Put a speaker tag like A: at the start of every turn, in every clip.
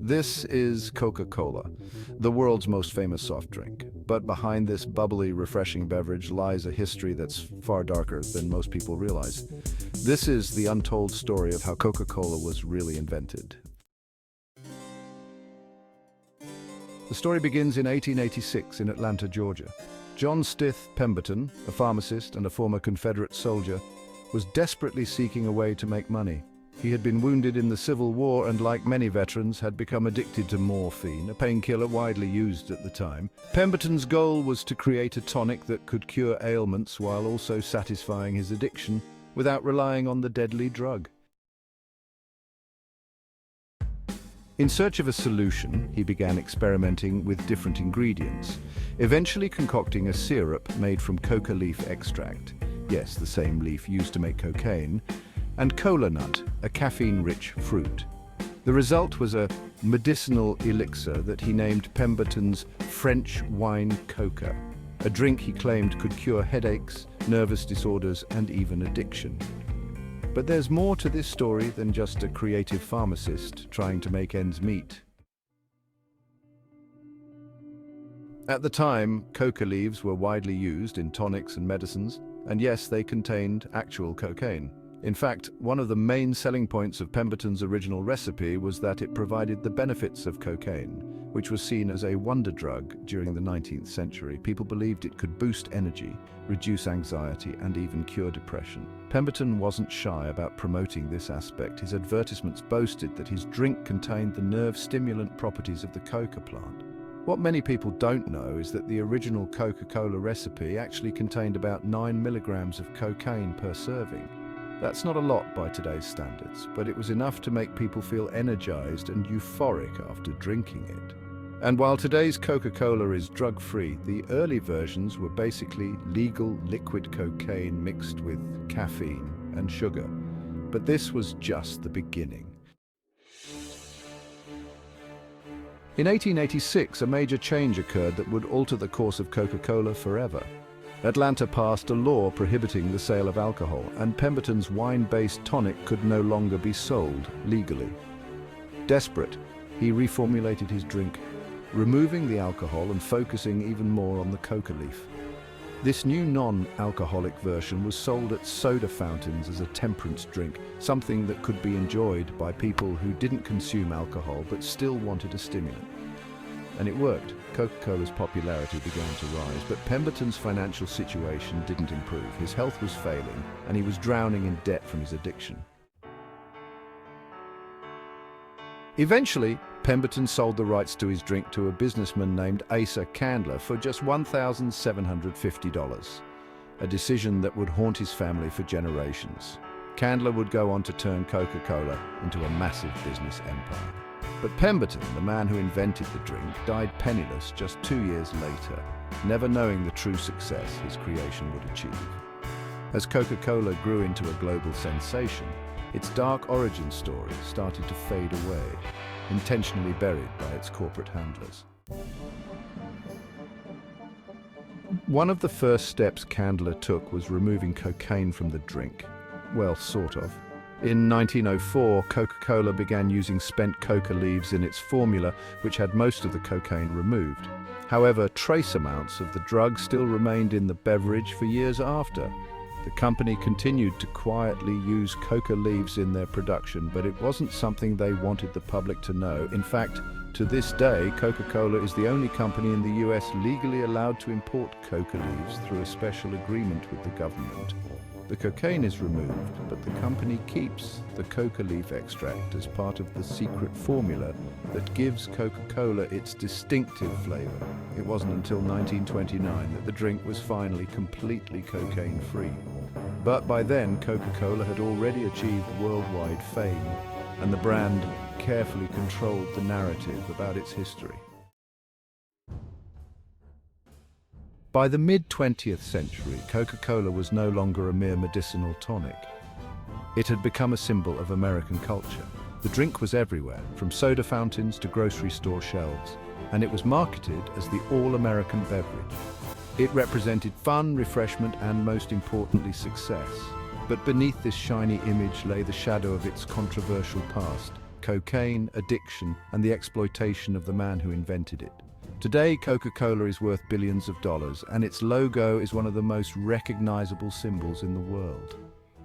A: This is Coca-Cola, the world's most famous soft drink. But behind this bubbly, refreshing beverage lies a history that's far darker than most people realize. This is the untold story of how Coca-Cola was really invented. The story begins in 1886 in Atlanta, Georgia. John Stith Pemberton, a pharmacist and a former Confederate soldier, was desperately seeking a way to make money. He had been wounded in the Civil War and, like many veterans, had become addicted to morphine, a painkiller widely used at the time. Pemberton's goal was to create a tonic that could cure ailments while also satisfying his addiction without relying on the deadly drug. In search of a solution, he began experimenting with different ingredients, eventually concocting a syrup made from coca leaf extract, yes, the same leaf used to make cocaine, and cola nut, a caffeine-rich fruit. The result was a medicinal elixir that he named Pemberton's French wine coca, a drink he claimed could cure headaches, nervous disorders, and even addiction. But there's more to this story than just a creative pharmacist trying to make ends meet. At the time, coca leaves were widely used in tonics and medicines, and yes, they contained actual cocaine. In fact, one of the main selling points of Pemberton's original recipe was that it provided the benefits of cocaine, which was seen as a wonder drug during the 19th century. People believed it could boost energy, reduce anxiety, and even cure depression. Pemberton wasn't shy about promoting this aspect. His advertisements boasted that his drink contained the nerve-stimulant properties of the coca plant. What many people don't know is that the original Coca-Cola recipe actually contained about 9 milligrams of cocaine per serving. That's not a lot by today's standards, but it was enough to make people feel energized and euphoric after drinking it. And while today's Coca-Cola is drug-free, the early versions were basically legal liquid cocaine mixed with caffeine and sugar. But this was just the beginning. In 1886, a major change occurred that would alter the course of Coca-Cola forever. Atlanta passed a law prohibiting the sale of alcohol, and Pemberton's wine-based tonic could no longer be sold legally. Desperate, he reformulated his drink, removing the alcohol and focusing even more on the coca leaf. This new non-alcoholic version was sold at soda fountains as a temperance drink, something that could be enjoyed by people who didn't consume alcohol but still wanted a stimulant. And it worked. Coca-Cola's popularity began to rise, but Pemberton's financial situation didn't improve. His health was failing, and he was drowning in debt from his addiction. Eventually, Pemberton sold the rights to his drink to a businessman named Asa Candler for just $1,750, a decision that would haunt his family for generations. Candler would go on to turn Coca-Cola into a massive business empire. But Pemberton, the man who invented the drink, died penniless just 2 years later, never knowing the true success his creation would achieve. As Coca-Cola grew into a global sensation, its dark origin story started to fade away, intentionally buried by its corporate handlers. One of the first steps Candler took was removing cocaine from the drink. Well, sort of. In 1904, Coca-Cola began using spent coca leaves in its formula, which had most of the cocaine removed. However, trace amounts of the drug still remained in the beverage for years after. The company continued to quietly use coca leaves in their production, but it wasn't something they wanted the public to know. In fact, to this day, Coca-Cola is the only company in the US legally allowed to import coca leaves through a special agreement with the government. The cocaine is removed, but the company keeps the coca leaf extract as part of the secret formula that gives Coca-Cola its distinctive flavor. It wasn't until 1929 that the drink was finally completely cocaine-free. But by then, Coca-Cola had already achieved worldwide fame, and the brand carefully controlled the narrative about its history. By the mid-20th century, Coca-Cola was no longer a mere medicinal tonic. It had become a symbol of American culture. The drink was everywhere, from soda fountains to grocery store shelves, and it was marketed as the all-American beverage. It represented fun, refreshment, and most importantly, success. But beneath this shiny image lay the shadow of its controversial past. cocaine, addiction, and the exploitation of the man who invented it. Today, Coca-Cola is worth billions of dollars, and its logo is one of the most recognizable symbols in the world.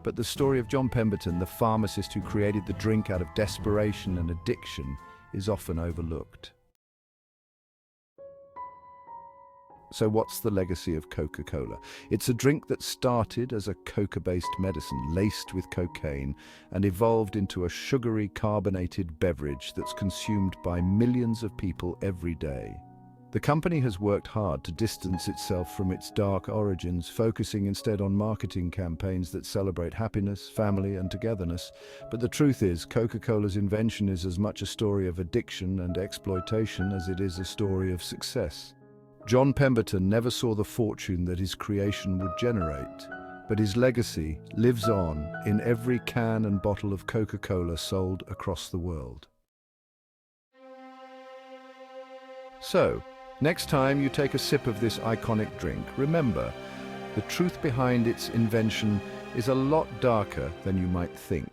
A: But the story of John Pemberton, the pharmacist who created the drink out of desperation and addiction, is often overlooked. So what's the legacy of Coca-Cola? It's a drink that started as a coca-based medicine laced with cocaine and evolved into a sugary carbonated beverage that's consumed by millions of people every day. The company has worked hard to distance itself from its dark origins, focusing instead on marketing campaigns that celebrate happiness, family, and togetherness. But the truth is, Coca-Cola's invention is as much a story of addiction and exploitation as it is a story of success. John Pemberton never saw the fortune that his creation would generate, but his legacy lives on in every can and bottle of Coca-Cola sold across the world. So, next time you take a sip of this iconic drink, remember, the truth behind its invention is a lot darker than you might think.